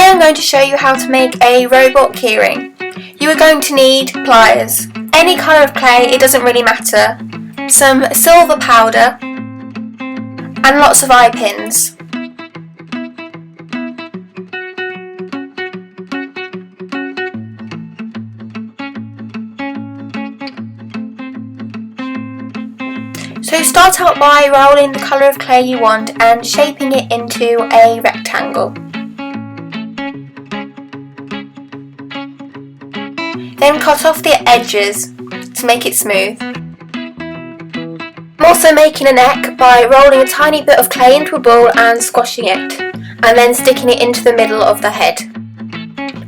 Today I'm going to show you how to make a robot keyring. You are going to need pliers, any colour of clay, it doesn't really matter, some silver powder and lots of eye pins. So start out by rolling the colour of clay you want and shaping it into a rectangle. Then cut off the edges to make it smooth. I'm also making a neck by rolling a tiny bit of clay into a ball and squashing it, and then sticking it into the middle of the head.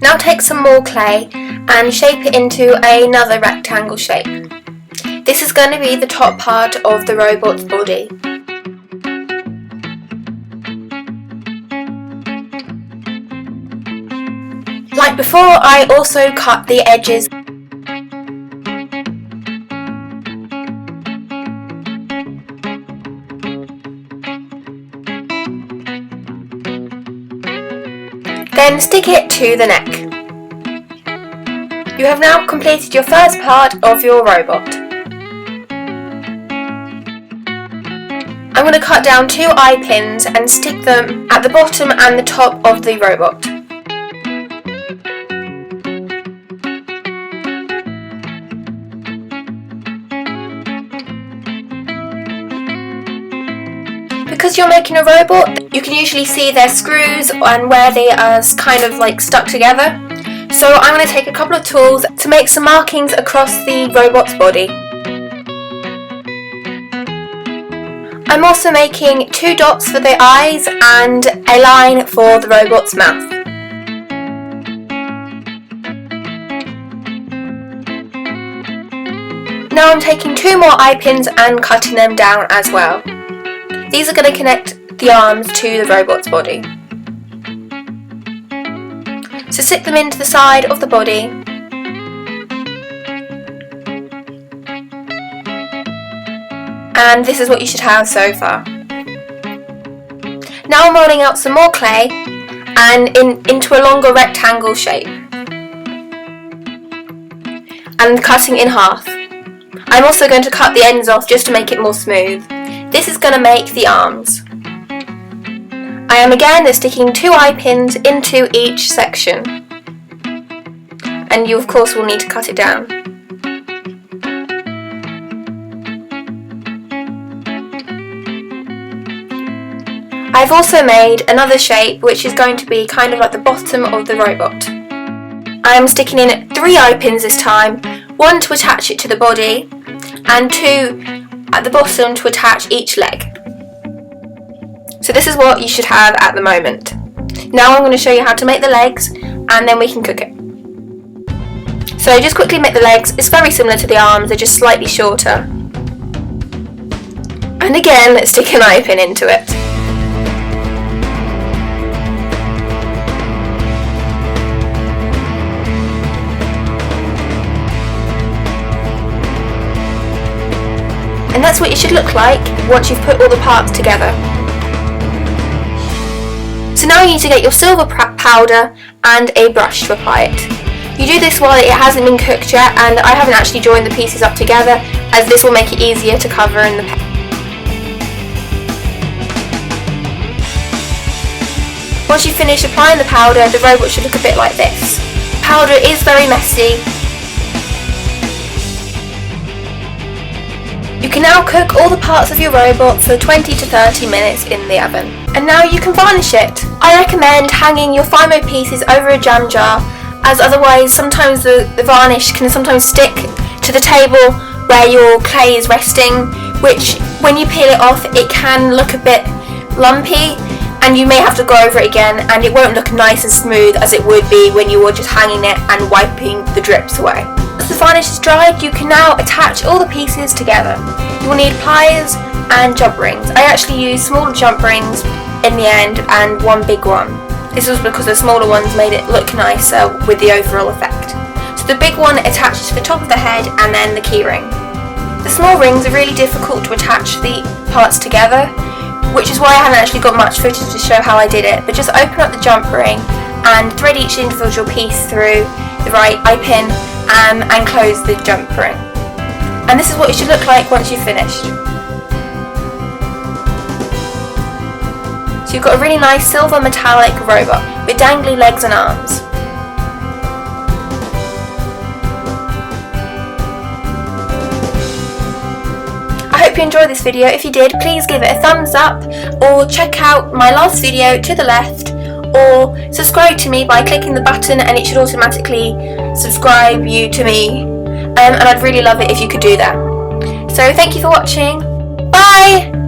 Now take some more clay and shape it into another rectangle shape. This is going to be the top part of the robot's body. Like before, I also cut the edges. Then stick it to the neck. You have now completed your first part of your robot. I'm going to cut down 2 eye pins and stick them at the bottom and the top of the robot. Because you're making a robot, you can usually see their screws and where they are kind of like stuck together. So I'm going to take a couple of tools to make some markings across the robot's body. I'm also making 2 dots for the eyes and a line for the robot's mouth. Now I'm taking 2 more eye pins and cutting them down as well. These are going to connect the arms to the robot's body. So stick them into the side of the body. And this is what you should have so far. Now I'm rolling out some more clay and into a longer rectangle shape and cutting in half. I'm also going to cut the ends off just to make it more smooth. This is going to make the arms. I am again sticking 2 eye pins into each section, and you of course will need to cut it down. I've also made another shape which is going to be kind of like the bottom of the robot. I am sticking in 3 eye pins this time, 1 to attach it to the body and 2 at the bottom to attach each leg. So this is what you should have at the moment. Now I'm going to show you how to make the legs and then we can cook it. So just quickly make the legs. It's very similar to the arms, they're just slightly shorter. And again, let's stick an eye pin into it. And that's what it should look like once you've put all the parts together. So now you need to get your silver powder and a brush to apply it. You do this while it hasn't been cooked yet, and I haven't actually joined the pieces up together as this will make it easier to cover in the pan. Once you finish applying the powder, the robot should look a bit like this. Powder is very messy. You can now cook all the parts of your robot for 20 to 30 minutes in the oven. And now you can varnish it. I recommend hanging your Fimo pieces over a jam jar, as otherwise sometimes the varnish can sometimes stick to the table where your clay is resting, which when you peel it off it can look a bit lumpy and you may have to go over it again and it won't look nice and smooth as it would be when you were just hanging it and wiping the drips away. Once the varnish is dried, you can now attach all the pieces together. You will need pliers and jump rings. I actually used smaller jump rings in the end and 1 big one. This was because the smaller ones made it look nicer with the overall effect. So the big one attaches to the top of the head and then the keyring. The small rings are really difficult to attach the parts together, which is why I haven't actually got much footage to show how I did it, but just open up the jump ring and thread each individual piece through the right eye pin and close the jump ring. And this is what it should look like once you've finished. So you've got a really nice silver metallic robot with dangly legs and arms. I hope you enjoyed this video. If you did, please give it a thumbs up, or check out my last video to the left, or subscribe to me by clicking the button and it should automatically subscribe you to me, and I'd really love it if you could do that. So thank you for watching. Bye!